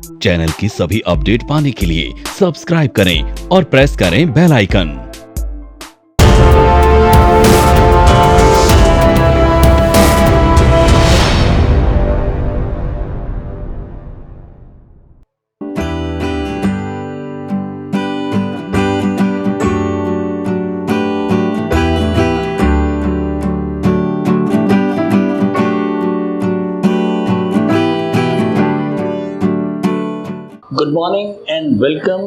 Channel की सभी update पाने के लिए सब्सक्राइब करें और प्रेस करें bell icon. Good morning and welcome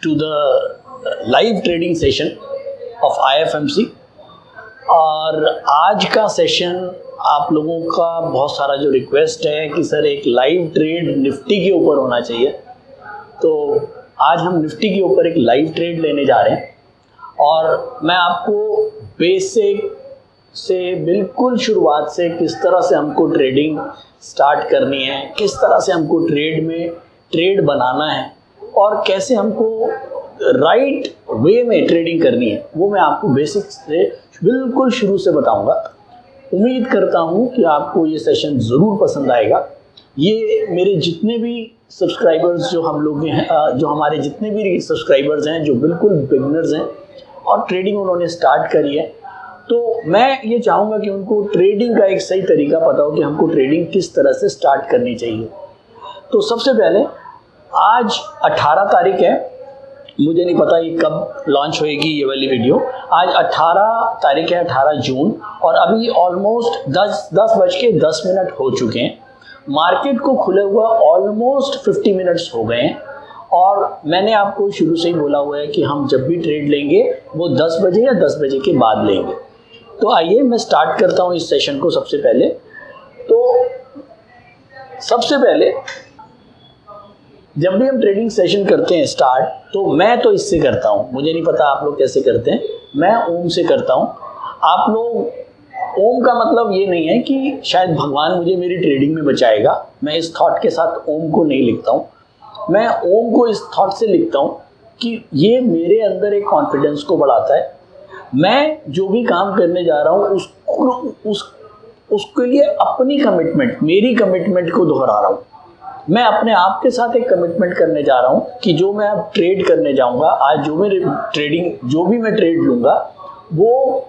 to the live trading session of IFMC। और आज का सेशन आप लोगों का बहुत सारा जो रिक्वेस्ट है कि सर एक लाइव ट्रेड निफ्टी के ऊपर होना चाहिए, तो आज हम निफ्टी के ऊपर एक लाइव ट्रेड लेने जा रहे हैं। और मैं आपको बेसिक से बिल्कुल शुरुआत से किस तरह से हमको ट्रेडिंग स्टार्ट करनी है, किस तरह से हमको ट्रेड में ट्रेड बनाना है और कैसे हमको राइट वे में ट्रेडिंग करनी है, वो मैं आपको बेसिक से बिल्कुल शुरू से बताऊंगा। उम्मीद करता हूं कि आपको ये सेशन ज़रूर पसंद आएगा। ये मेरे जितने भी सब्सक्राइबर्स जो हम लोग हैं, जो हमारे जितने भी सब्सक्राइबर्स हैं जो बिल्कुल बिगनर्स हैं और ट्रेडिंग उन्होंने स्टार्ट करी है, तो मैं ये चाहूँगा कि उनको ट्रेडिंग का एक सही तरीका पता हो कि हमको ट्रेडिंग किस तरह से स्टार्ट करनी चाहिए। तो सबसे पहले आज 18 तारीख है, मुझे नहीं पता ये कब लॉन्च होएगी ये वाली वीडियो। आज 18 तारीख है, 18 जून, और अभी ऑलमोस्ट 10:10 हो चुके हैं। मार्केट को खुले हुआ ऑलमोस्ट 50 मिनट्स हो गए हैं और मैंने आपको शुरू से ही बोला हुआ है कि हम जब भी ट्रेड लेंगे वो 10 बजे या 10 बजे के बाद लेंगे। तो आइए मैं स्टार्ट करता हूँ इस सेशन को। सबसे पहले जब भी हम ट्रेडिंग सेशन करते हैं स्टार्ट, तो मैं तो इससे करता हूँ, मुझे नहीं पता आप लोग कैसे करते हैं, मैं ओम से करता हूँ। आप लोग, ओम का मतलब ये नहीं है कि शायद भगवान मुझे मेरी ट्रेडिंग में बचाएगा, मैं इस थॉट के साथ ओम को नहीं लिखता हूँ। मैं ओम को इस थॉट से लिखता हूँ कि ये मेरे अंदर एक कॉन्फिडेंस को बढ़ाता है। मैं जो भी काम करने जा रहा हूँ उसके लिए अपनी कमिटमेंट, मेरी कमिटमेंट को दोहरा रहा हूँ। मैं अपने आप के साथ एक कमिटमेंट करने जा रहा हूँ कि जो मैं अब ट्रेड करने जाऊँगा, आज जो भी मैं ट्रेड लूँगा वो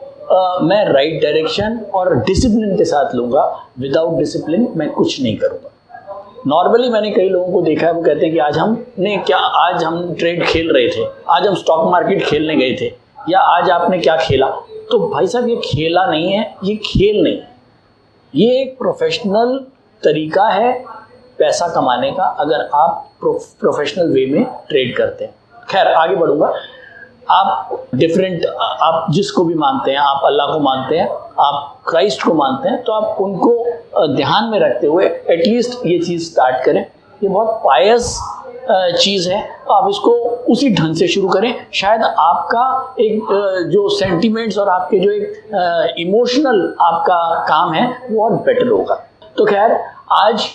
मैं राइट डायरेक्शन और डिसिप्लिन के साथ लूँगा। विदाउट डिसिप्लिन मैं कुछ नहीं करूँगा। नॉर्मली मैंने कई लोगों को देखा है, वो कहते हैं कि आज हम ट्रेड खेल रहे थे, आज हम स्टॉक मार्केट खेलने गए थे, या आज आपने क्या खेला। तो भाई साहब, ये खेला नहीं है, ये खेल नहीं है, ये एक प्रोफेशनल तरीका है पैसा कमाने का, अगर आप प्रोफेशनल वे में ट्रेड करते हैं। खैर, आगे बढ़ूंगा। आप जिसको भी मानते हैं, आप अल्लाह को मानते हैं, आप क्राइस्ट को मानते हैं, तो आप उनको ध्यान में रखते हुए एटलीस्ट ये चीज़ स्टार्ट करें। ये बहुत पायस चीज़ है, तो आप इसको उसी ढंग से शुरू करें। शायद आपका एक जो सेंटिमेंट्स और आपके जो एक इमोशनल आपका काम है वो और बेटर होगा। तो खैर, आज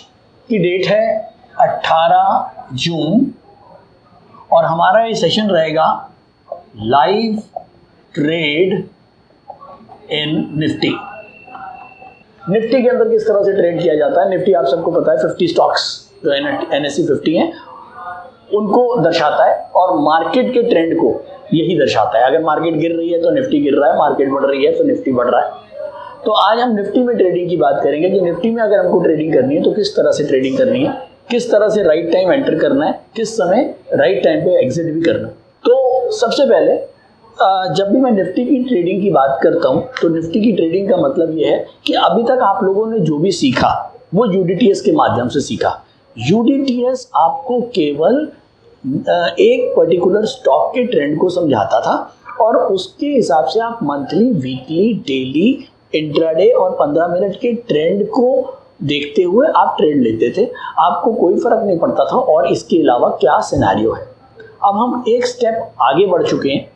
की डेट है 18 जून और हमारा ये सेशन रहेगा live trade in Nifty. Nifty के अंदर किस तरह से ट्रेड किया जाता है। निफ्टी आप सबको पता है 50 स्टॉक्स जो NSE 50 हैं उनको दर्शाता है और मार्केट के ट्रेंड को यही दर्शाता है। अगर मार्केट गिर रही है तो निफ्टी गिर रहा है, मार्केट बढ़ रही है तो निफ्टी बढ़ रहा है। तो आज हम निफ्टी में ट्रेडिंग की बात करेंगे कि निफ्टी में अगर हमको ट्रेडिंग करनी है तो किस तरह से ट्रेडिंग करनी है, किस तरह से राइट टाइम एंटर करना है, किस समय राइट टाइम पे एग्जिट भी करना है। तो सबसे पहले जब भी मैं निफ्टी की ट्रेडिंग की बात करता हूँ, तो निफ्टी की ट्रेडिंग का मतलब ये है कि अभी तक आप लोगों ने जो भी सीखा वो UDTS के माध्यम से सीखा। UDTS आपको केवल एक पर्टिकुलर स्टॉक के ट्रेंड को समझाता था और उसके हिसाब से आप मंथली, वीकली, डेली, इंट्राडे और 15 मिनट के ट्रेंड को देखते हुए आप ट्रेड लेते थे। आपको कोई फर्क नहीं पड़ता था और इसके अलावा क्या सिनेरियो है। अब हम एक स्टेप आगे बढ़ चुके हैं।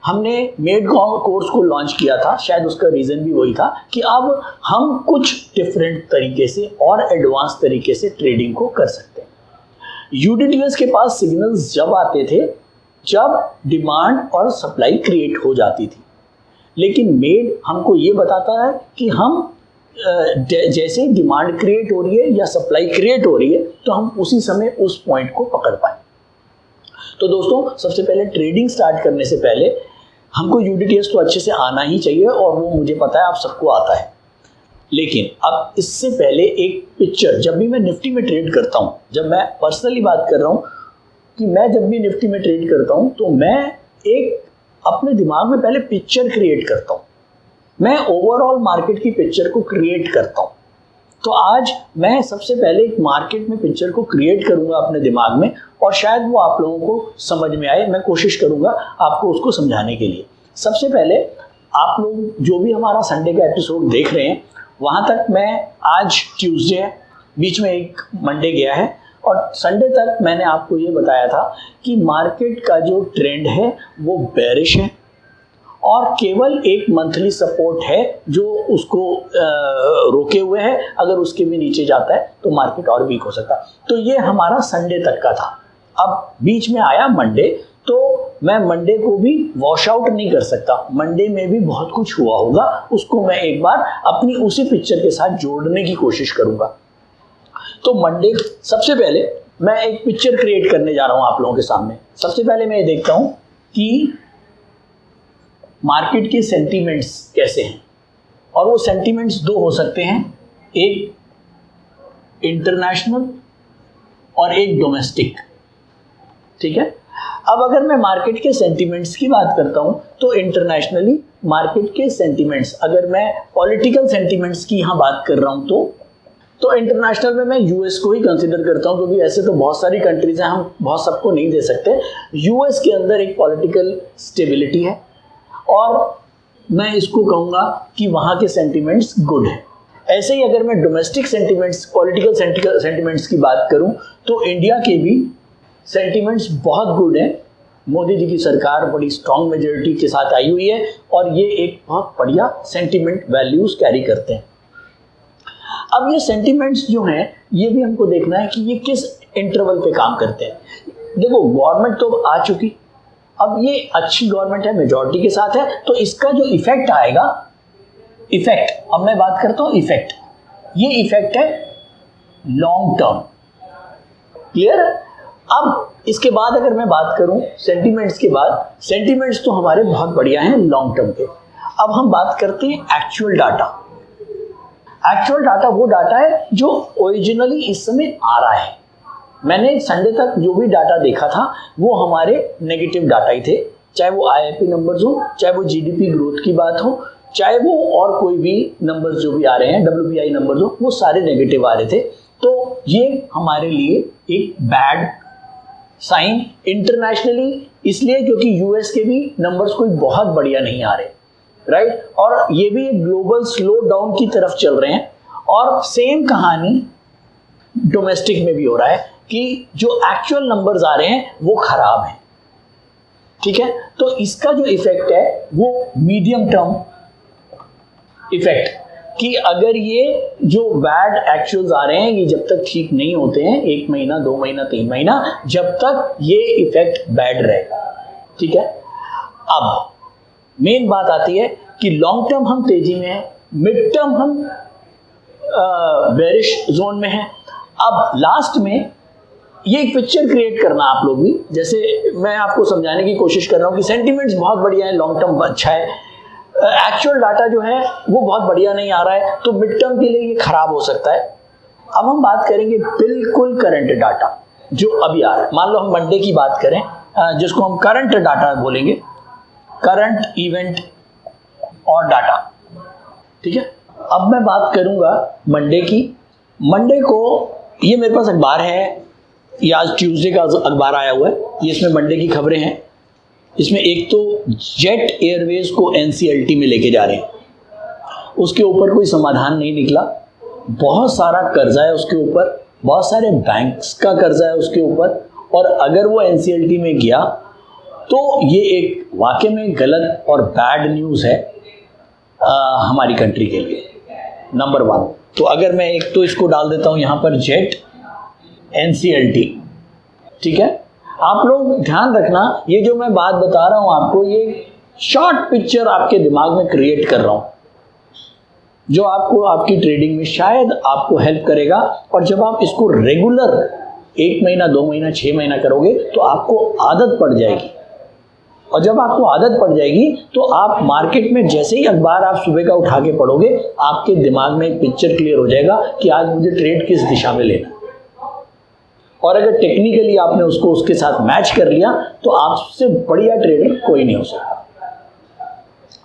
हमने मेड कोर्स को लॉन्च किया था, शायद उसका रीज़न भी वही था कि अब हम कुछ डिफरेंट तरीके से और एडवांस तरीके से ट्रेडिंग को कर सकते हैं। UDTS के पास सिग्नल्स जब आते थे जब डिमांड और सप्लाई क्रिएट हो जाती थी, लेकिन मेड हमको ये बताता है कि हम जैसे ही डिमांड क्रिएट हो रही है या सप्लाई क्रिएट हो रही है तो हम उसी समय उस पॉइंट को पकड़ पाए। तो दोस्तों, सबसे पहले ट्रेडिंग स्टार्ट करने से पहले हमको यूडीटीएस तो अच्छे से आना ही चाहिए, और वो मुझे पता है आप सबको आता है। लेकिन अब इससे पहले एक पिक्चर, जब भी मैं निफ्टी में ट्रेड करता हूँ, जब मैं पर्सनली बात कर रहा हूँ कि मैं जब भी निफ्टी में ट्रेड करता हूँ तो मैं एक अपने दिमाग में पहले पिक्चर क्रिएट करता हूँ। मैं ओवरऑल मार्केट की पिक्चर को क्रिएट करता हूँ। तो आज मैं सबसे पहले एक मार्केट में पिक्चर को क्रिएट करूंगा अपने दिमाग में, और शायद वो आप लोगों को समझ में आए। मैं कोशिश करूंगा आपको उसको समझाने के लिए। सबसे पहले आप लोग जो भी हमारा संडे का एपिसोड देख रहे हैं, वहाँ तक मैं, आज ट्यूसडे है, बीच में एक मंडे गया है, और संडे तक मैंने आपको ये बताया था कि मार्केट का जो ट्रेंड है वो बेरिश है, और केवल एक मंथली सपोर्ट है जो उसको रोके हुए है। अगर उसके भी नीचे जाता है तो मार्केट और वीक हो सकता है। तो ये हमारा संडे तक का था। अब बीच में आया मंडे, तो मैं मंडे को भी वॉश आउट नहीं कर सकता। मंडे में भी बहुत कुछ हुआ होगा, उसको मैं एक बार अपनी उसी पिक्चर के साथ जोड़ने की कोशिश करूंगा। तो मंडे, सबसे पहले मैं एक पिक्चर क्रिएट करने जा रहा हूं आप लोगों के सामने। सबसे पहले मैं ये देखता हूं कि मार्केट के सेंटीमेंट्स कैसे हैं, और वो सेंटीमेंट्स दो हो सकते हैं, एक इंटरनेशनल और एक डोमेस्टिक। ठीक है। अब अगर मैं मार्केट के सेंटीमेंट्स की बात करता हूं तो इंटरनेशनली मार्केट के सेंटीमेंट्स, अगर मैं पॉलिटिकल सेंटीमेंट्स की यहां बात कर रहा हूं तो इंटरनेशनल में मैं यूएस को ही कंसीडर करता हूं, क्योंकि ऐसे तो बहुत सारी कंट्रीज हैं, हम बहुत सबको नहीं दे सकते। यूएस के अंदर एक पॉलिटिकल स्टेबिलिटी है, और मैं इसको कहूँगा कि वहाँ के सेंटीमेंट्स गुड हैं। ऐसे ही अगर मैं डोमेस्टिक सेंटीमेंट्स, पॉलिटिकल सेंटीमेंट्स की बात करूँ तो इंडिया के भी सेंटीमेंट्स बहुत गुड हैं। मोदी जी की सरकार बड़ी स्ट्रॉन्ग मेजॉरिटी के साथ आई हुई है, और ये एक बहुत बढ़िया सेंटीमेंट वैल्यूज कैरी करते हैं। अब ये सेंटीमेंट्स जो हैं, ये भी हमको देखना है कि ये किस इंटरवल पे काम करते हैं। देखो, गवर्नमेंट तो आ चुकी, अब ये अच्छी गवर्नमेंट है, मेजॉरिटी के साथ है, तो इसका जो इफेक्ट आएगा, इफेक्ट, अब मैं बात करता हूं इफेक्ट, ये इफेक्ट है लॉन्ग टर्म। क्लियर है? अब इसके बाद अगर मैं बात करूं सेंटीमेंट्स के बाद, सेंटीमेंट्स तो हमारे बहुत बढ़िया हैं लॉन्ग टर्म के। अब हम बात करते हैं एक्चुअल डाटा। एक्चुअल डाटा वो डाटा है जो ओरिजिनली इस समय आ रहा है। मैंने संडे तक जो भी डाटा देखा था वो हमारे नेगेटिव डाटा ही थे, चाहे वो आईआईपी नंबर्स हो, चाहे वो जीडीपी ग्रोथ की बात हो, चाहे वो और कोई भी नंबर्स जो भी आ रहे हैं, डब्ल्यूपीआई नंबर्स हो, वो सारे नेगेटिव आ रहे थे। तो ये हमारे लिए एक बैड साइन इंटरनेशनली, इसलिए क्योंकि यूएस के भी नंबर्स कोई बहुत बढ़िया नहीं आ रहे, राइट, और ये भी एक ग्लोबल स्लो डाउन की तरफ चल रहे हैं। और सेम कहानी डोमेस्टिक में भी हो रहा है कि जो एक्चुअल नंबर्स आ रहे हैं वो खराब हैं। ठीक है, तो इसका जो इफेक्ट है वो मीडियम टर्म इफेक्ट, कि अगर ये जो बैड एक्चुअल्स आ रहे हैं ये जब तक ठीक नहीं होते हैं, 1 महीना 2 महीना 3 महीना, जब तक ये इफेक्ट बैड रहेगा। ठीक है। अब मेन बात आती है कि लॉन्ग टर्म हम तेजी में हैं, मिड टर्म हम बेरिश जोन में हैं। अब लास्ट में ये एक पिक्चर क्रिएट करना आप लोग भी, जैसे मैं आपको समझाने की कोशिश कर रहा हूँ कि सेंटीमेंट्स बहुत बढ़िया है, लॉन्ग टर्म अच्छा है, एक्चुअल डाटा जो है वो बहुत बढ़िया नहीं आ रहा है, तो मिड टर्म के लिए ये खराब हो सकता है। अब हम बात करेंगे बिल्कुल करंट डाटा जो अभी आ रहा है। मान लो हम मंडे की बात करें, जिसको हम करंट डाटा बोलेंगे, करंट इवेंट और डाटा। ठीक है। अब मैं बात करूंगा मंडे की। मंडे को ये मेरे पास अखबार है, ये आज ट्यूसडे का अखबार आया हुआ है, ये इसमें मंडे की खबरें हैं। इसमें एक तो जेट एयरवेज को एनसीएलटी में लेके जा रहे हैं, उसके ऊपर कोई समाधान नहीं निकला, बहुत सारा कर्जा है उसके ऊपर, बहुत सारे बैंक्स का कर्जा है उसके ऊपर, और अगर वो एनसीएलटी में गया तो ये एक वाकई में गलत और बैड न्यूज़ है हमारी कंट्री के लिए, नंबर 1। तो अगर मैं एक तो इसको डाल देता हूँ यहाँ पर जेट एनसीएलटी। ठीक है। आप लोग ध्यान रखना, ये जो मैं बात बता रहा हूँ आपको, ये शॉर्ट पिक्चर आपके दिमाग में क्रिएट कर रहा हूँ। जो आपको आपकी ट्रेडिंग में शायद आपको हेल्प करेगा। और जब आप इसको रेगुलर 1 महीना 2 महीना 6 महीना करोगे तो आपको आदत पड़ जाएगी। और जब आपको आदत पड़ जाएगी तो आप मार्केट में जैसे ही अखबार आप सुबह का उठा के पढ़ोगे, आपके दिमाग में एक पिक्चर क्लियर हो जाएगा कि आज मुझे ट्रेड किस दिशा में लेना। और अगर टेक्निकली आपने उसको उसके साथ मैच कर लिया तो आपसे बढ़िया ट्रेडर कोई नहीं हो सकता।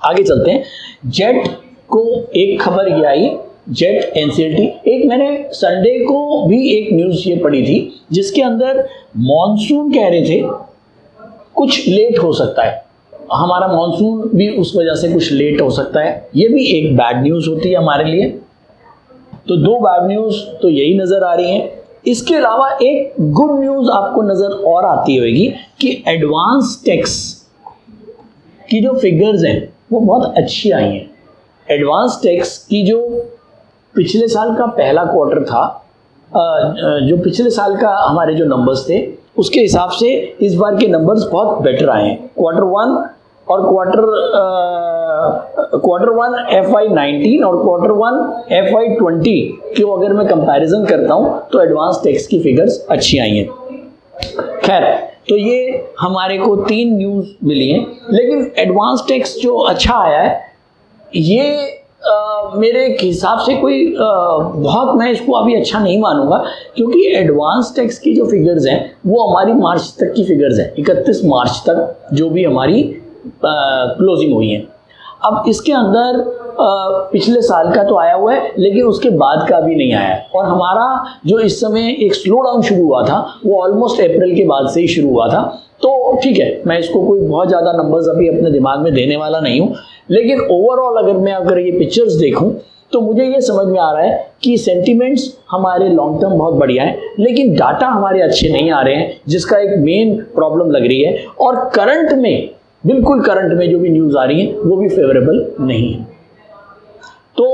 आगे चलते हैं। जेट को एक खबर ये आई, जेट एनसीएलटी। एक मैंने संडे को भी एक न्यूज़ ये पढ़ी थी जिसके अंदर मॉनसून कह रहे थे कुछ लेट हो सकता है, हमारा मॉनसून भी उस वजह से कुछ लेट हो सकता है। ये भी एक बैड न्यूज़ होती है हमारे लिए। तो 2 बैड न्यूज़ तो यही नज़र आ रही हैं। इसके अलावा एक गुड न्यूज़ आपको नज़र और आती होगी कि एडवांस टैक्स की जो फिगर्स हैं वो बहुत अच्छी आई हैं। एडवांस टैक्स की जो पिछले साल का पहला क्वार्टर था, जो पिछले साल का हमारे जो नंबर्स थे उसके हिसाब से इस बार के नंबर्स बहुत बेटर आए हैं। क्वार्टर 1 और क्वार्टर 1 FY19 और क्वार्टर 1 FY20 की अगर मैं कंपैरिजन करता हूं तो एडवांस टैक्स की फिगर्स अच्छी आई हैं। खैर, तो ये हमारे को 3 न्यूज़ मिली हैं, लेकिन एडवांस टैक्स जो अच्छा आया है ये मेरे हिसाब से कोई बहुत, मैं इसको अभी अच्छा नहीं मानूंगा, क्योंकि एडवांस टैक्स की जो फिगर्स हैं वो हमारी मार्च तक की फिगर्स हैं, 31 मार्च तक जो भी हमारी क्लोजिंग हुई है। अब इसके अंदर पिछले साल का तो आया हुआ है लेकिन उसके बाद का भी नहीं आया है। और हमारा जो इस समय एक स्लो डाउन शुरू हुआ था वो ऑलमोस्ट अप्रैल के बाद से ही शुरू हुआ था। तो ठीक है, मैं इसको कोई बहुत ज़्यादा नंबर्स अभी अपने दिमाग में देने वाला नहीं हूँ, लेकिन ओवरऑल अगर ये पिक्चर्स देखूँ तो मुझे ये समझ में आ रहा है कि सेंटिमेंट्स हमारे लॉन्ग टर्म बहुत बढ़िया है, लेकिन डाटा हमारे अच्छे नहीं आ रहे हैं, जिसका एक मेन प्रॉब्लम लग रही है। और करंट में, बिल्कुल करंट में जो भी न्यूज़ आ रही है वो भी फेवरेबल नहीं है। तो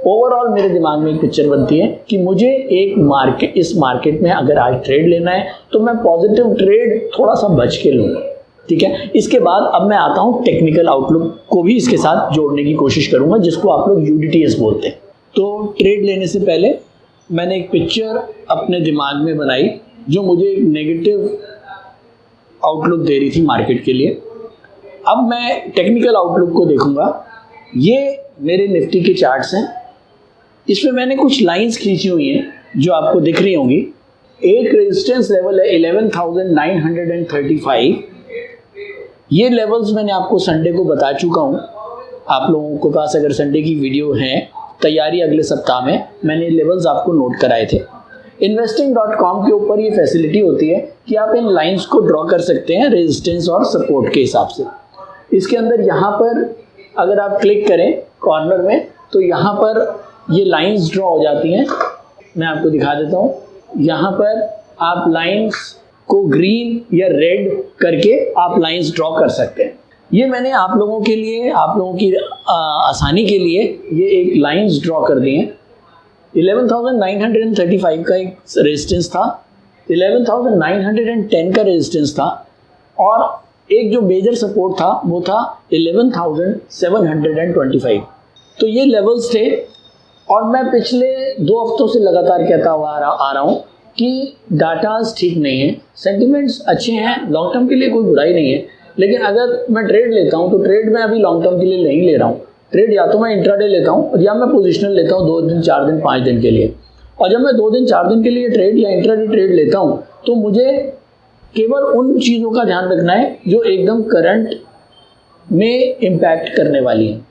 ओवरऑल मेरे दिमाग में एक पिक्चर बनती है कि मुझे इस मार्केट में अगर आज ट्रेड लेना है तो मैं पॉजिटिव ट्रेड थोड़ा सा बच के लूँगा। ठीक है, इसके बाद अब मैं आता हूँ टेक्निकल आउटलुक को भी इसके साथ जोड़ने की कोशिश करूँगा, जिसको आप लोग UDTS बोलते हैं। तो ट्रेड लेने से पहले मैंने एक पिक्चर अपने दिमाग में बनाई जो मुझे एक नेगेटिव आउटलुक दे रही थी मार्केट के लिए। अब मैं टेक्निकल आउटलुक को देखूंगा। ये मेरे निफ्टी के चार्ट्स हैं, इसमें मैंने कुछ लाइंस खींची हुई हैं जो आपको दिख रही होंगी। एक रेजिस्टेंस लेवल है 11,935। ये लेवल्स मैंने आपको संडे को बता चुका हूँ। आप लोगों के पास अगर संडे की वीडियो है तैयारी अगले सप्ताह में, मैंने लेवल्स आपको नोट कराए थे। investing.com के ऊपर ये फैसिलिटी होती है कि आप इन लाइंस को ड्रॉ कर सकते हैं रेजिस्टेंस और सपोर्ट के हिसाब से। इसके अंदर यहाँ पर अगर आप क्लिक करें कॉर्नर में तो यहाँ पर ये लाइंस ड्रॉ हो जाती हैं। मैं आपको दिखा देता हूँ। यहाँ पर आप लाइंस को ग्रीन या रेड करके आप लाइंस ड्रॉ कर सकते हैं। ये मैंने आप लोगों के लिए, आप लोगों की आसानी के लिए ये एक लाइंस ड्रॉ कर दी हैं। 11,935 का एक रेजिस्टेंस था, 11,910 का रेजिस्टेंस था और एक जो मेजर सपोर्ट था वो था 11,725। तो ये लेवल्स थे। और मैं पिछले 2 हफ्तों से लगातार कहता हुआ आ रहा हूँ कि डाटाज ठीक नहीं है, सेंटिमेंट्स अच्छे हैं, लॉन्ग टर्म के लिए कोई बुराई नहीं है, लेकिन अगर मैं ट्रेड लेता हूँ तो ट्रेड में अभी लॉन्ग टर्म के लिए नहीं ले रहा हूँ। ट्रेड या तो मैं इंट्राडे लेता हूँ या मैं पोजिशनल लेता हूँ 2 दिन 4 दिन 5 दिन के लिए। और जब मैं 2 दिन 4 दिन के लिए ट्रेड या इंट्राडे ट्रेड लेता हूँ तो मुझे केवल उन चीज़ों का ध्यान रखना है जो एकदम करंट में इम्पैक्ट करने वाली हैं।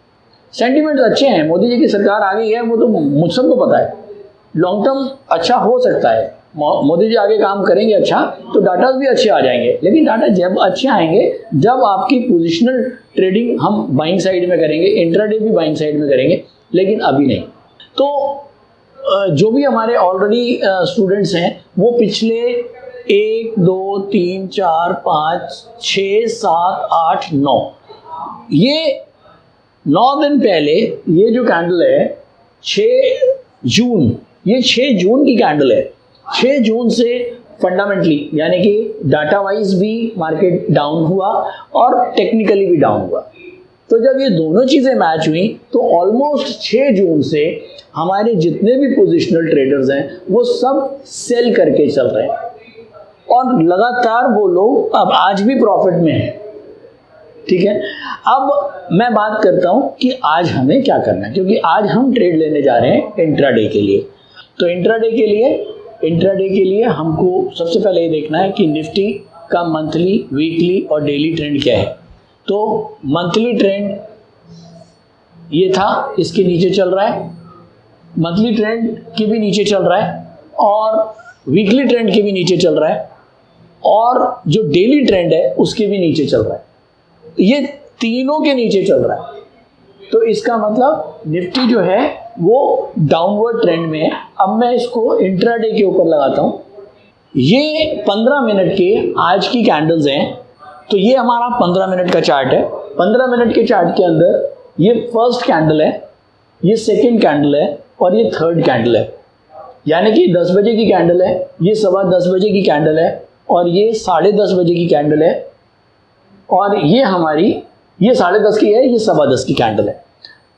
सेंटिमेंट्स अच्छे हैं, मोदी जी की सरकार आ गई है, वो तो मुझ सबको पता है। लॉन्ग टर्म अच्छा हो सकता है, मोदी जी आगे काम करेंगे अच्छा तो डाटा भी अच्छे आ जाएंगे, लेकिन डाटा जब अच्छे आएंगे जब आपकी पोजिशनल ट्रेडिंग हम बाइंग साइड में करेंगे, इंट्राडे भी बाइंग साइड में करेंगे, लेकिन अभी नहीं। तो जो भी हमारे ऑलरेडी स्टूडेंट्स हैं वो पिछले 1 2 3 4 5 6 7 8 9 ये 9 दिन पहले ये जो कैंडल है 6 जून, ये 6 जून की कैंडल है। 6 जून से फंडामेंटली यानी कि डाटा वाइज भी मार्केट डाउन हुआ और टेक्निकली भी डाउन हुआ। तो जब ये दोनों चीज़ें मैच हुई तो ऑलमोस्ट 6 जून से हमारे जितने भी पोजिशनल ट्रेडर्स हैं वो सब सेल करके चल रहे हैं और लगातार वो लोग अब आज भी प्रॉफिट में हैं। ठीक है, अब मैं बात करता हूं कि आज हमें क्या करना है, क्योंकि आज हम ट्रेड लेने जा रहे हैं इंट्राडे के लिए। तो इंट्राडे के लिए हमको सबसे पहले ये देखना है कि निफ्टी का मंथली, वीकली और डेली ट्रेंड क्या है। तो मंथली ट्रेंड ये था, इसके नीचे चल रहा है, मंथली ट्रेंड के भी नीचे चल रहा है और वीकली ट्रेंड के भी नीचे चल रहा है और जो डेली ट्रेंड है उसके भी नीचे चल रहा है। ये तीनों के नीचे चल रहा है, तो इसका मतलब निफ्टी जो है वो डाउनवर्ड ट्रेंड में है। अब मैं इसको इंट्राडे के ऊपर लगाता हूँ। ये 15 मिनट के आज की कैंडल्स हैं, तो ये हमारा 15 मिनट का चार्ट है। 15 मिनट के चार्ट के अंदर ये फर्स्ट कैंडल है, ये सेकेंड कैंडल है और ये थर्ड कैंडल है। यानी कि 10 बजे की कैंडल है, ये 10:15 बजे की कैंडल है और ये 10:30 बजे की कैंडल है और ये हमारी ये 10:30 की है, ये 10:15 की कैंडल है।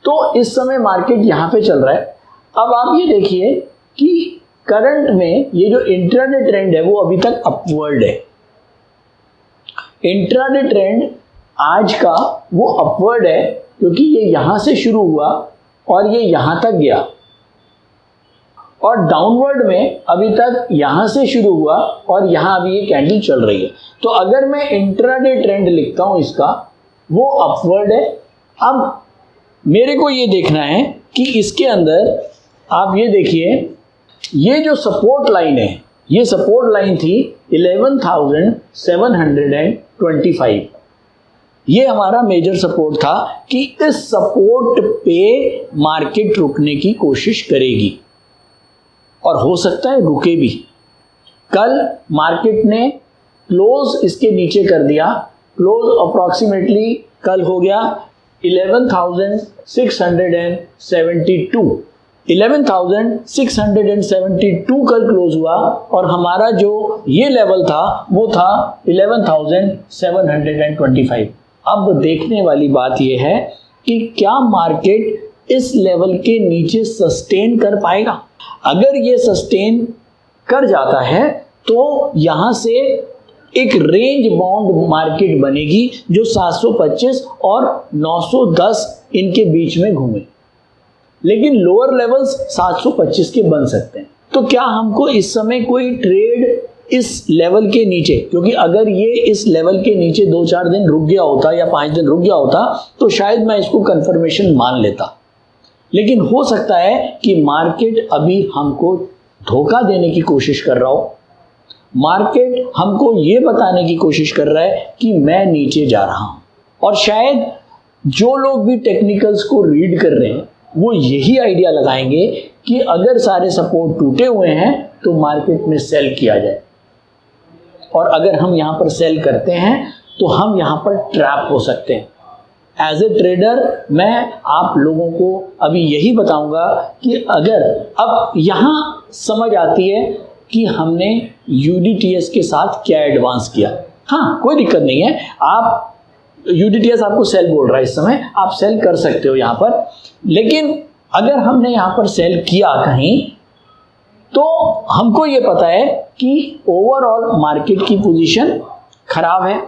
तो इस समय मार्केट यहाँ पे चल रहा है। अब आप ये देखिए कि करंट में ये जो इंट्राडे ट्रेंड है वो अभी तक अपवर्ड है। इंट्राडे ट्रेंड आज का वो अपवर्ड है क्योंकि ये यहाँ से शुरू हुआ और ये यहाँ तक गया और डाउनवर्ड में अभी तक यहाँ से शुरू हुआ और यहाँ अभी ये कैंडल चल रही है। तो अगर मैं इंट्राडे ट्रेंड लिखता हूँ इसका, वो अपवर्ड है। अब मेरे को ये देखना है कि इसके अंदर आप ये देखिए, ये जो सपोर्ट लाइन है, ये सपोर्ट लाइन थी 11,725। ये हमारा मेजर सपोर्ट था कि इस सपोर्ट पे मार्केट रुकने की कोशिश करेगी और हो सकता है रुके भी। कल मार्केट ने क्लोज इसके नीचे कर दिया। क्लोज अप्रॉक्सीमेटली कल हो गया 11,672। 11,672 कल क्लोज हुआ और हमारा जो ये लेवल था वो था 11,725। अब देखने वाली बात ये है कि क्या मार्केट इस लेवल के नीचे सस्टेन कर पाएगा। अगर ये सस्टेन कर जाता है तो यहाँ से एक रेंज बाउंड मार्केट बनेगी जो 725 और 910 इनके बीच में घूमे, लेकिन लोअर लेवल्स 725 के बन सकते हैं। तो क्या हमको इस समय कोई ट्रेड इस लेवल के नीचे, क्योंकि अगर ये इस लेवल के नीचे 2-4 दिन रुक गया होता या 5 दिन रुक गया होता तो शायद मैं इसको कंफर्मेशन मान लेता, लेकिन हो सकता है कि मार्केट अभी हमको धोखा देने की कोशिश कर रहा हो। मार्केट हमको ये बताने की कोशिश कर रहा है कि मैं नीचे जा रहा हूं और शायद जो लोग भी टेक्निकल्स को रीड कर रहे हैं वो यही आइडिया लगाएंगे कि अगर सारे सपोर्ट टूटे हुए हैं तो मार्केट में सेल किया जाए, और अगर हम यहाँ पर सेल करते हैं तो हम यहाँ पर ट्रैप हो सकते हैं। एज ए ट्रेडर मैं आप लोगों को अभी यही बताऊंगा कि अगर अब यहाँ समझ आती है कि हमने यूडीटीएस के साथ क्या एडवांस किया। हाँ, कोई दिक्कत नहीं है, आप यूडीटीएस आपको सेल बोल रहा है इस समय, आप सेल कर सकते हो यहाँ पर, लेकिन अगर हमने यहाँ पर सेल किया कहीं तो हमको ये पता है कि ओवरऑल मार्केट की पोजीशन खराब है।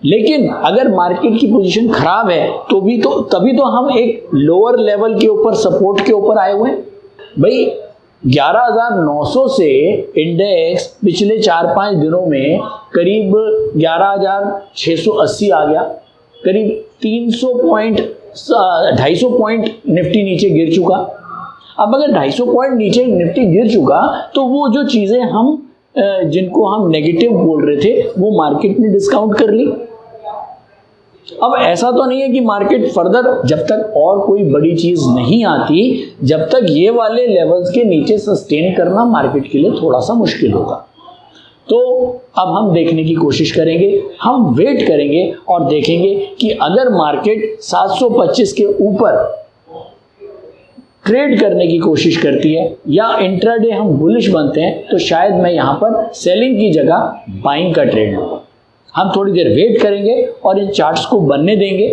लेकिन अगर मार्केट की पोजीशन खराब है तो भी तो तभी तो हम एक लोअर लेवल के ऊपर सपोर्ट के ऊपर आए हुए हैं। भाई 11,900 से इंडेक्स पिछले 4-5 दिनों में करीब 11,680 आ गया, करीब 300 पॉइंट 250 पॉइंट निफ्टी नीचे गिर चुका। अब अगर 250 पॉइंट नीचे निफ्टी गिर चुका तो वो जो चीज़ें हम जिनको हम नेगेटिव बोल रहे थे वो मार्केट ने डिस्काउंट कर ली। अब ऐसा तो नहीं है कि मार्केट फर्दर, जब तक और कोई बड़ी चीज़ नहीं आती, जब तक ये वाले लेवल्स के नीचे सस्टेन करना मार्केट के लिए थोड़ा सा मुश्किल होगा। तो अब हम देखने की कोशिश करेंगे, हम वेट करेंगे और देखेंगे कि अगर मार्केट 725 के ऊपर ट्रेड करने की कोशिश करती है या इंट्राडे हम बुलिश बनते हैं तो शायद मैं यहाँ पर सेलिंग की जगह बाइंग का ट्रेड लूँगा। हम थोड़ी देर वेट करेंगे और इन चार्ट्स को बनने देंगे।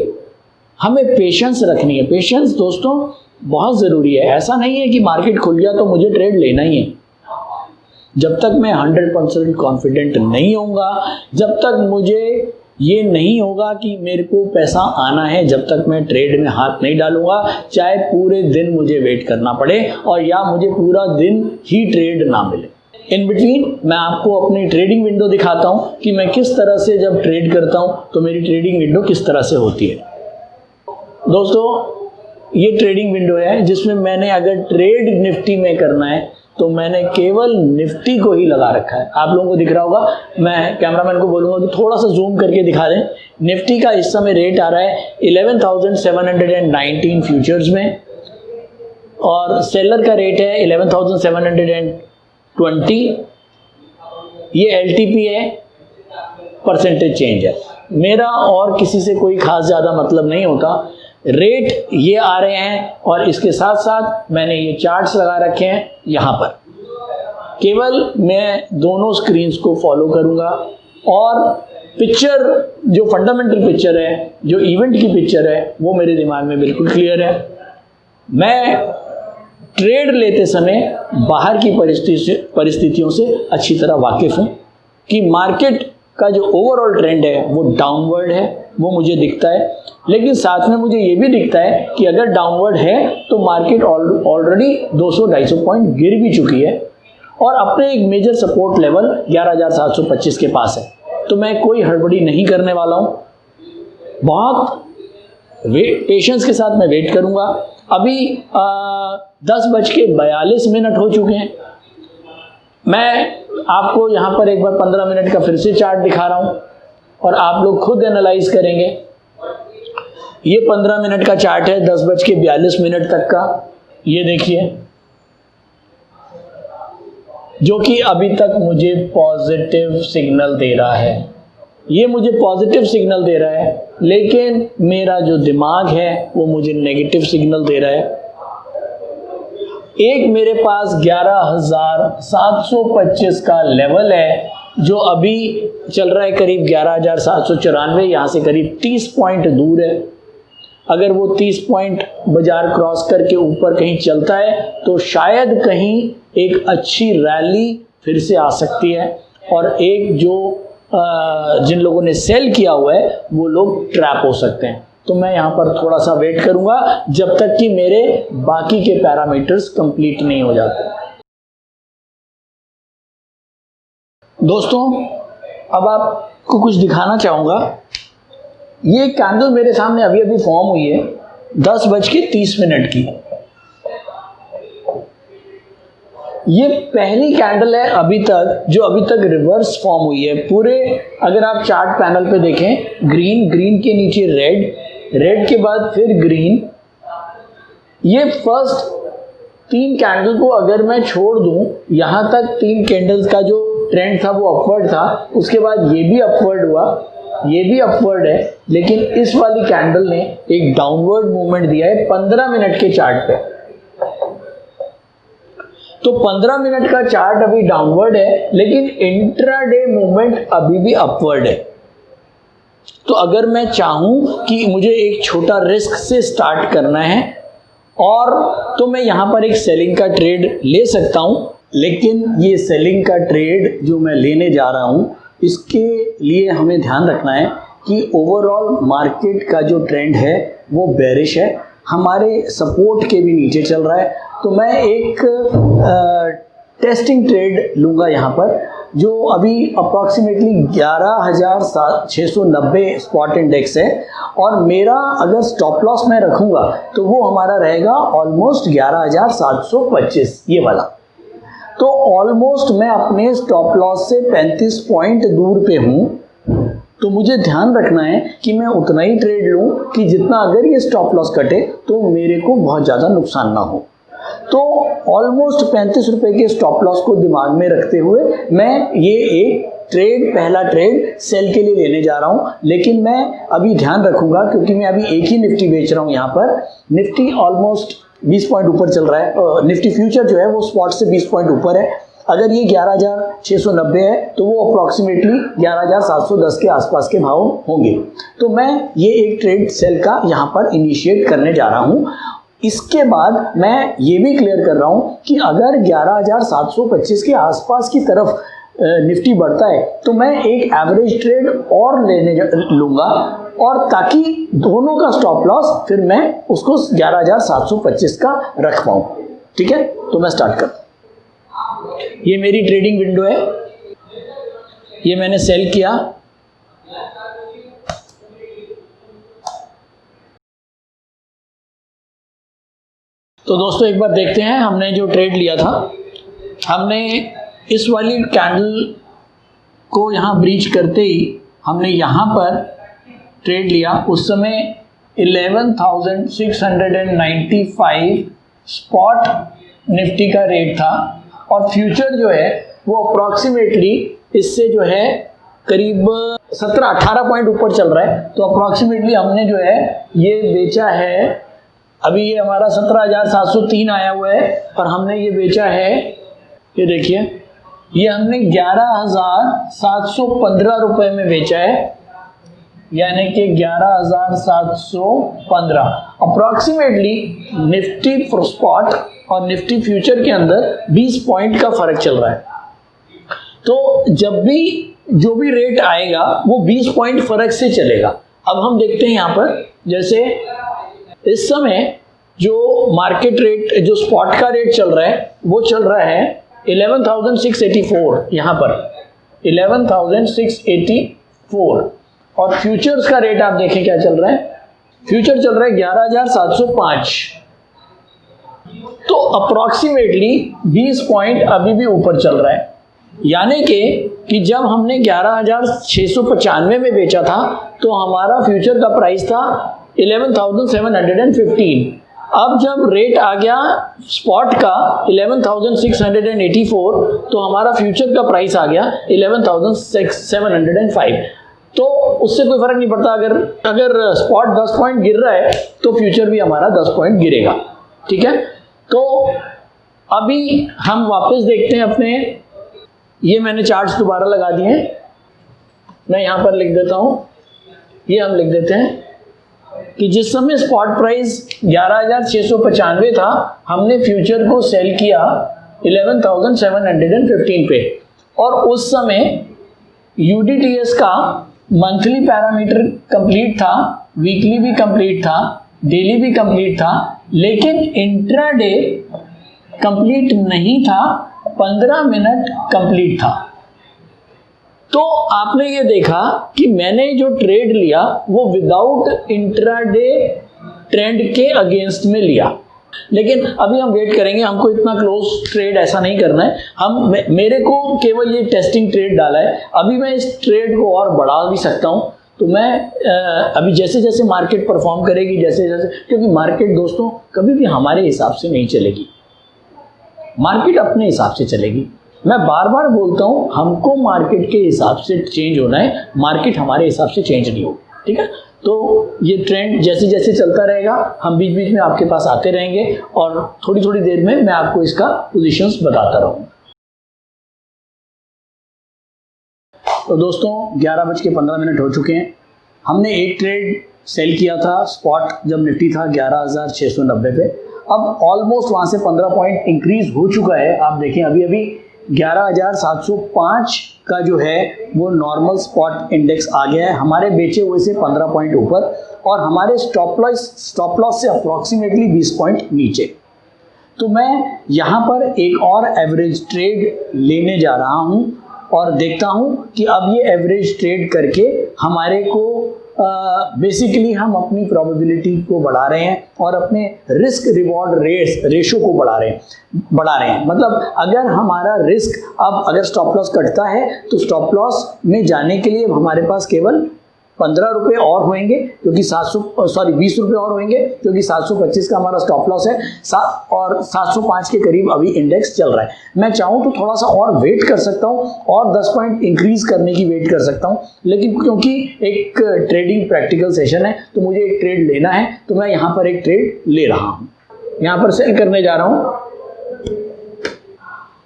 हमें पेशेंस रखनी है। पेशेंस दोस्तों बहुत ज़रूरी है। ऐसा नहीं है कि मार्केट खुल गया तो मुझे ट्रेड लेना ही है। जब तक मैं 100% कॉन्फिडेंट नहीं होऊंगा, जब तक मुझे ये नहीं होगा कि मेरे को पैसा आना है, जब तक मैं ट्रेड में हाथ नहीं डालूंगा, चाहे पूरे दिन मुझे वेट करना पड़े और या मुझे पूरा दिन ही ट्रेड ना मिले। इन बिटवीन मैं आपको अपनी ट्रेडिंग विंडो दिखाता हूँ कि मैं किस तरह से जब ट्रेड करता हूँ तो मेरी ट्रेडिंग विंडो किस तरह से होती है। दोस्तों ये ट्रेडिंग विंडो है जिसमें मैंने अगर ट्रेड निफ्टी में करना है तो मैंने केवल निफ्टी को ही लगा रखा है। आप लोगों को दिख रहा होगा, मैं कैमरामैन को बोलूँगा कि थोड़ा सा जूम करके दिखा दें। निफ्टी का इस समय रेट आ रहा है 11,719 फ्यूचर्स में और सेलर का रेट है 11,720। ये LTP है, परसेंटेज चेंज है। मेरा और किसी से कोई खास ज़्यादा मतलब नहीं होता। रेट ये आ रहे हैं और इसके साथ साथ मैंने ये चार्ट्स लगा रखे हैं यहाँ पर। केवल मैं दोनों स्क्रीन्स को फॉलो करूँगा और पिक्चर जो फंडामेंटल पिक्चर है, जो इवेंट की पिक्चर है, वो मेरे दिमाग में बिल्कुल क्लियर है। मैं ट्रेड लेते समय बाहर की परिस्थितियों से अच्छी तरह वाकिफ़ हूँ कि मार्केट का जो ओवरऑल ट्रेंड है वो डाउनवर्ड है, वो मुझे दिखता है। लेकिन साथ में मुझे ये भी दिखता है कि अगर डाउनवर्ड है तो मार्केट ऑलरेडी 200-250 पॉइंट गिर भी चुकी है और अपने एक मेजर सपोर्ट लेवल 11,725 के पास है। तो मैं कोई हड़बड़ी नहीं करने वाला हूँ। बहुत पेशेंस के साथ मैं वेट करूँगा। अभी 10:42 हो चुके हैं। मैं आपको यहाँ पर एक बार 15 मिनट का फिर से चार्ट दिखा रहा हूँ और आप लोग खुद एनालाइज करेंगे। ये 15 मिनट का चार्ट है 10:42 तक का। ये देखिए, जो कि अभी तक मुझे पॉजिटिव सिग्नल दे रहा है। ये मुझे पॉजिटिव सिग्नल दे रहा है, लेकिन मेरा जो दिमाग है वो मुझे नेगेटिव सिग्नल दे रहा है। एक मेरे पास 11,725 का लेवल है जो अभी चल रहा है करीब 11,794, यहाँ से करीब 30 पॉइंट दूर है। अगर वो 30 पॉइंट बाजार क्रॉस करके ऊपर कहीं चलता है तो शायद कहीं एक अच्छी रैली फिर से आ सकती है और एक जो जिन लोगों ने सेल किया हुआ है वो लोग ट्रैप हो सकते हैं। तो मैं यहाँ पर थोड़ा सा वेट करूँगा जब तक कि मेरे बाकी के पैरामीटर्स कंप्लीट नहीं हो जाते। दोस्तों अब आपको कुछ दिखाना चाहूँगा। ये कैंडल मेरे सामने अभी अभी फॉर्म हुई है 10:30 की। ये पहली कैंडल है अभी तक जो अभी तक रिवर्स फॉर्म हुई है। पूरे अगर आप चार्ट पैनल पे देखें, ग्रीन के नीचे रेड के बाद फिर ग्रीन। ये फर्स्ट 3 कैंडल को अगर मैं छोड़ दूं, यहाँ तक 3 कैंडल्स का जो ट्रेंड था वो अपवर्ड था, उसके बाद ये भी अपवर्ड हुआ, ये भी अपवर्ड है, लेकिन इस वाली कैंडल ने एक डाउनवर्ड मूवमेंट दिया है 15 मिनट के चार्ट पे। तो 15 मिनट का चार्ट अभी डाउनवर्ड है, लेकिन इंट्राडे मूवमेंट अभी भी अपवर्ड है। तो अगर मैं चाहूँ कि मुझे एक छोटा रिस्क से स्टार्ट करना है और तो मैं यहाँ पर एक सेलिंग का ट्रेड ले सकता हूँ, लेकिन ये सेलिंग का ट्रेड जो मैं लेने जा रहा हूँ इसके लिए हमें ध्यान रखना है कि ओवरऑल मार्केट का जो ट्रेंड है वो बेरिश है, हमारे सपोर्ट के भी नीचे चल रहा है। तो मैं एक टेस्टिंग ट्रेड लूँगा यहाँ पर, जो अभी अप्रॉक्सीमेटली 11,690 स्पॉट इंडेक्स है और मेरा अगर स्टॉप लॉस मैं रखूँगा तो वो हमारा रहेगा ऑलमोस्ट 11,725 ये वाला। तो ऑलमोस्ट मैं अपने स्टॉप लॉस से 35 पॉइंट दूर पे हूँ। तो मुझे ध्यान रखना है कि मैं उतना ही ट्रेड लूँ कि जितना अगर ये स्टॉप लॉस कटे तो मेरे को बहुत ज़्यादा नुकसान ना हो। तो ऑलमोस्ट 35 रुपये के स्टॉप लॉस को दिमाग में रखते हुए मैं ये एक पहला ट्रेड सेल के लिए लेने जा रहा हूँ। लेकिन मैं अभी ध्यान रखूँगा क्योंकि मैं अभी एक ही निफ्टी बेच रहा हूँ। यहाँ पर निफ्टी ऑलमोस्ट 20 पॉइंट ऊपर चल रहा है। निफ्टी फ्यूचर जो है वो स्पॉट से 20 पॉइंट ऊपर है। अगर ये 11,690 है तो वो अप्रॉक्सीमेटली 11,710 के आसपास के भाव होंगे। तो मैं ये एक ट्रेड सेल का यहाँ पर इनिशिएट करने जा रहा हूँ। इसके बाद मैं ये भी क्लियर कर रहा हूँ कि अगर 11,725 के आसपास की तरफ निफ्टी बढ़ता है तो मैं एक एवरेज ट्रेड और लूँगा, और ताकि दोनों का स्टॉप लॉस फिर मैं उसको 11,725 का रख पाऊँ। ठीक है, तो मैं स्टार्ट करता हूँ। ये मेरी ट्रेडिंग विंडो है, ये मैंने सेल किया। तो दोस्तों एक बार देखते हैं हमने जो ट्रेड लिया था, हमने इस वाली कैंडल को यहाँ ब्रीच करते ही हमने यहाँ पर ट्रेड लिया। उस समय 11,695 स्पॉट निफ्टी का रेट था, और फ्यूचर जो है वो अप्रॉक्सीमेटली इससे जो है करीब 17-18 पॉइंट ऊपर चल रहा है। तो अप्रॉक्सीमेटली हमने जो है ये बेचा है, अभी ये हमारा 17,703 आया हुआ है, और हमने ये बेचा है, ये देखिए ये हमने 11,715 रुपये में बेचा है, यानी कि 11,715। अप्रॉक्सीमेटली निफ्टी स्पॉट और निफ्टी फ्यूचर के अंदर 20 पॉइंट का फर्क चल रहा है। तो जब भी जो भी रेट आएगा वो 20 पॉइंट फर्क से चलेगा। अब हम देखते हैं यहाँ पर, जैसे इस समय जो मार्केट रेट, जो स्पॉट का रेट चल रहा है वो चल रहा है 11,684, यहाँ पर 11,684, और फ्यूचर्स का रेट आप देखें क्या चल रहा है, फ्यूचर चल रहा है 11,705। तो अप्रॉक्सीमेटली 20 पॉइंट अभी भी ऊपर चल रहा है, यानी कि जब हमने 11,695 में बेचा था तो हमारा फ्यूचर का प्राइस था 11,715। अब जब रेट आ गया स्पॉट का 11,684 तो हमारा फ्यूचर का प्राइस आ गया 11,705। तो उससे कोई फर्क नहीं पड़ता, अगर स्पॉट 10 पॉइंट गिर रहा है तो फ्यूचर भी हमारा 10 पॉइंट गिरेगा। ठीक है, तो अभी हम वापस देखते हैं अपने, ये मैंने चार्ट्स दोबारा लगा दिए हैं, मैं यहाँ पर लिख देता हूँ, ये हम लिख देते हैं कि जिस समय स्पॉट प्राइस 11,695 था हमने फ्यूचर को सेल किया 11,715 पे, और उस समय यूडीटीएस का मंथली पैरामीटर कंप्लीट था, वीकली भी कंप्लीट था, डेली भी कंप्लीट था, लेकिन इंट्राडे कंप्लीट नहीं था, 15 मिनट कंप्लीट था। तो आपने ये देखा कि मैंने जो ट्रेड लिया वो विदाउट इंट्राडे ट्रेंड के अगेंस्ट में लिया, लेकिन अभी हम वेट करेंगे, हमको इतना क्लोज ट्रेड ऐसा नहीं करना है। मेरे को केवल ये टेस्टिंग ट्रेड डाला है, अभी मैं इस ट्रेड को और बढ़ा भी सकता हूँ। तो मैं अभी जैसे जैसे मार्केट परफॉर्म करेगी, जैसे जैसे, क्योंकि मार्केट दोस्तों कभी भी हमारे हिसाब से नहीं चलेगी, मार्केट अपने हिसाब से चलेगी। मैं बार बार बोलता हूँ, हमको मार्केट के हिसाब से चेंज होना है, मार्केट हमारे हिसाब से चेंज नहीं होगी। ठीक है, तो ये ट्रेंड जैसे जैसे चलता रहेगा, हम बीच बीच में आपके पास आते रहेंगे, और थोड़ी थोड़ी देर में मैं आपको इसका पोजीशंस बताता रहूँगा। तो दोस्तों 11:15 हो चुके हैं। हमने एक ट्रेड सेल किया था स्पॉट जब निफ्टी था 11,690 पे। अब ऑलमोस्ट वहाँ से 15 पॉइंट इंक्रीज हो चुका है। आप देखें अभी 11,705 का जो है वो नॉर्मल स्पॉट इंडेक्स आ गया है, हमारे बेचे हुए से 15 पॉइंट ऊपर, और हमारे स्टॉप लॉस से अप्रॉक्सीमेटली 20 पॉइंट नीचे। तो मैं यहाँ पर एक और एवरेज ट्रेड लेने जा रहा हूँ, और देखता हूँ कि अब ये एवरेज ट्रेड करके हमारे को बेसिकली हम अपनी प्रोबेबिलिटी को बढ़ा रहे हैं और अपने रिस्क रिवॉर्ड रेशो को बढ़ा रहे हैं। मतलब अगर हमारा रिस्क, अब अगर स्टॉप लॉस कटता है तो स्टॉप लॉस में जाने के लिए हमारे पास केवल 15 रुपये और होंगे, क्योंकि 20 रुपये और होंगे, क्योंकि 725 का हमारा स्टॉप लॉस है, और 705 के करीब अभी इंडेक्स चल रहा है। मैं चाहूँ तो थोड़ा सा और वेट कर सकता हूँ, और 10 पॉइंट इंक्रीज करने की वेट कर सकता हूँ, लेकिन क्योंकि एक ट्रेडिंग प्रैक्टिकल सेशन है तो मुझे एक ट्रेड लेना है, तो मैं यहाँ पर एक ट्रेड ले रहा हूँ। यहाँ पर सेल करने जा रहा हूँ।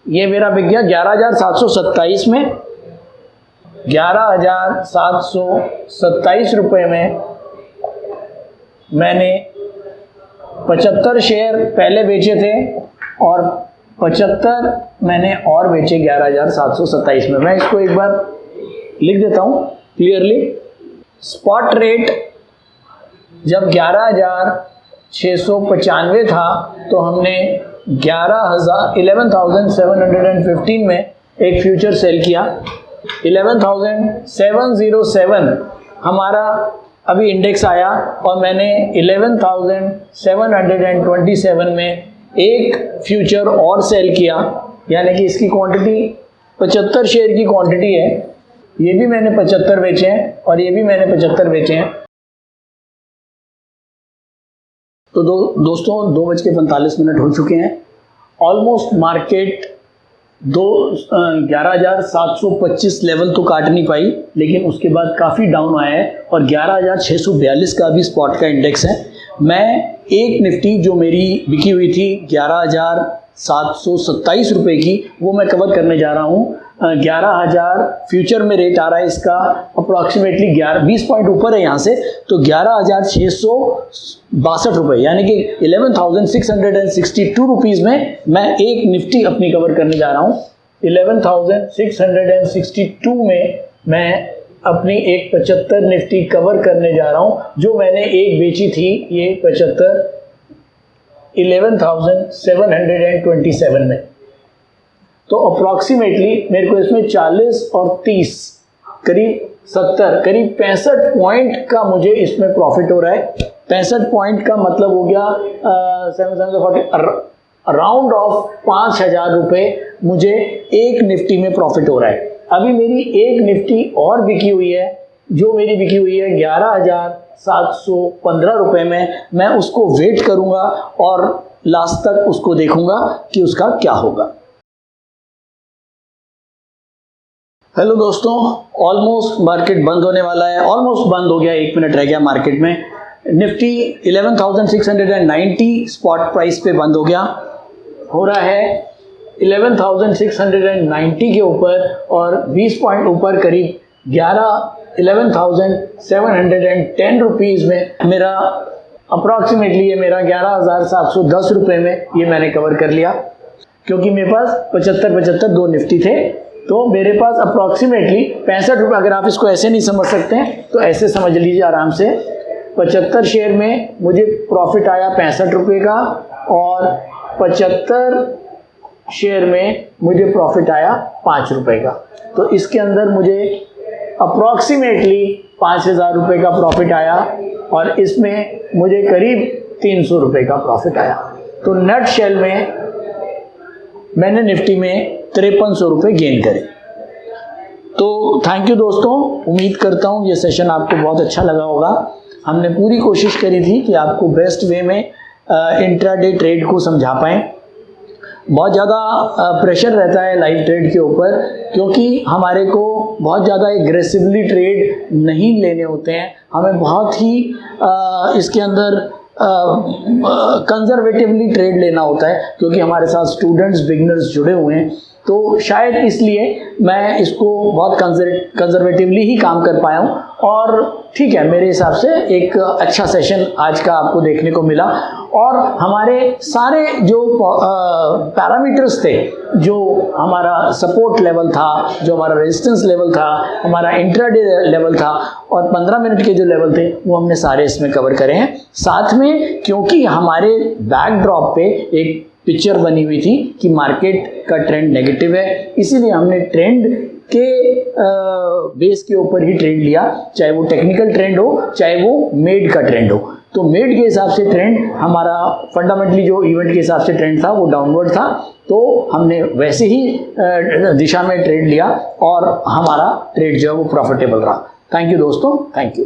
ये मेरा बिक गया 11,727 में। 11,727 रुपये में मैंने 75 शेयर पहले बेचे थे और 75 मैंने और बेचे 11,727 में। मैं इसको एक बार लिख देता हूँ क्लियरली। स्पॉट रेट जब 11,695 था तो हमने 11,715 में एक फ्यूचर सेल किया। 11,707 हमारा अभी इंडेक्स आया और मैंने 11,727 में एक फ्यूचर और सेल किया, यानी कि इसकी क्वांटिटी 75 शेयर की क्वांटिटी है। ये भी मैंने 75 बेचे हैं और ये भी मैंने 75 बेचे हैं। तो दोस्तों 2:45 हो चुके हैं। ऑलमोस्ट मार्केट 11,725 लेवल तो काट नहीं पाई, लेकिन उसके बाद काफ़ी डाउन आया है और 11,642 का भी स्पॉट का इंडेक्स है। मैं एक निफ्टी जो मेरी बिकी हुई थी 11,727 रुपये की, वो मैं कवर करने जा रहा हूँ। 11,000 फ्यूचर में रेट आ रहा है इसका, अप्रॉक्सीमेटली 20 पॉइंट ऊपर है यहाँ से, तो 11,662 रुपये यानी कि 11,662 रुपीज़ में मैं एक निफ्टी अपनी कवर करने जा रहा हूँ। 11,662 में मैं अपनी एक 75 निफ्टी कवर करने जा रहा हूँ, जो मैंने एक बेची थी ये 75 11,727 में। तो अप्रॉक्सीमेटली मेरे को इसमें 40 और 30 करीब 70 करीब 65 पॉइंट का मुझे इसमें प्रॉफिट हो रहा है। 65 पॉइंट का मतलब हो गया 740 अराउंड ऑफ 5,000 रुपये मुझे एक निफ्टी में प्रॉफिट हो रहा है। अभी मेरी एक निफ्टी और बिकी हुई है, जो मेरी बिकी हुई है 11,715 रुपये में। मैं उसको वेट करूंगा और लास्ट तक उसको देखूंगा कि उसका क्या होगा। हेलो दोस्तों, ऑलमोस्ट मार्केट बंद होने वाला है, ऑलमोस्ट बंद हो गया, 1 मिनट रह गया मार्केट में। निफ्टी 11,690 स्पॉट प्राइस पे बंद हो गया, हो रहा है 11,690 के ऊपर और 20 पॉइंट ऊपर करीब 11,710 रुपीज़ में मेरा अप्रॉक्सीमेटली ये मेरा 11,710 रुपये में ये मैंने कवर कर लिया। क्योंकि मेरे पास 75 दो निफ्टी थे, तो मेरे पास अप्रॉक्सीमेटली 65 रुपये। अगर आप इसको ऐसे नहीं समझ सकते हैं तो ऐसे समझ लीजिए आराम से। 75 शेयर में मुझे प्रॉफिट आया 65 रुपये का और 75 शेयर में मुझे प्रॉफिट आया 5 रुपये का। तो इसके अंदर मुझे अप्रॉक्सीमेटली 5,000 रुपये का प्रॉफिट आया और इसमें मुझे करीब 300 रुपये का प्रॉफिट आया। तो नेट शेल में मैंने निफ्टी में 5300 रुपये गेन करे। तो थैंक यू दोस्तों, उम्मीद करता हूँ ये सेशन आपको बहुत अच्छा लगा होगा। हमने पूरी कोशिश करी थी कि आपको बेस्ट वे में इंट्राडे ट्रेड को समझा पाएँ। बहुत ज़्यादा प्रेशर रहता है लाइव ट्रेड के ऊपर, क्योंकि हमारे को बहुत ज़्यादा एग्रेसिवली ट्रेड नहीं लेने होते हैं। हमें बहुत ही इसके अंदर कंजर्वेटिवली ट्रेड लेना होता है, क्योंकि हमारे साथ स्टूडेंट्स बिगिनर्स जुड़े हुए हैं। तो शायद इसलिए मैं इसको बहुत कंजर्वेटिवली ही काम कर पाया हूँ। और ठीक है, मेरे हिसाब से एक अच्छा सेशन आज का आपको देखने को मिला। और हमारे सारे जो पैरामीटर्स थे, जो हमारा सपोर्ट लेवल था, जो हमारा रेजिस्टेंस लेवल था, हमारा इंट्राडे लेवल था और 15 मिनट के जो लेवल थे, वो हमने सारे इसमें कवर करे हैं। साथ में क्योंकि हमारे बैकड्रॉप पे एक पिक्चर बनी हुई थी कि मार्केट का ट्रेंड नेगेटिव है, इसीलिए हमने ट्रेंड के बेस के ऊपर ही ट्रेंड लिया, चाहे वो टेक्निकल ट्रेंड हो, चाहे वो मेड का ट्रेंड हो। तो मेड के हिसाब से ट्रेंड हमारा फंडामेंटली जो इवेंट के हिसाब से ट्रेंड था वो डाउनवर्ड था, तो हमने वैसे ही दिशा में ट्रेड लिया और हमारा ट्रेड जो है वो प्रॉफिटेबल रहा। थैंक यू दोस्तों, थैंक यू।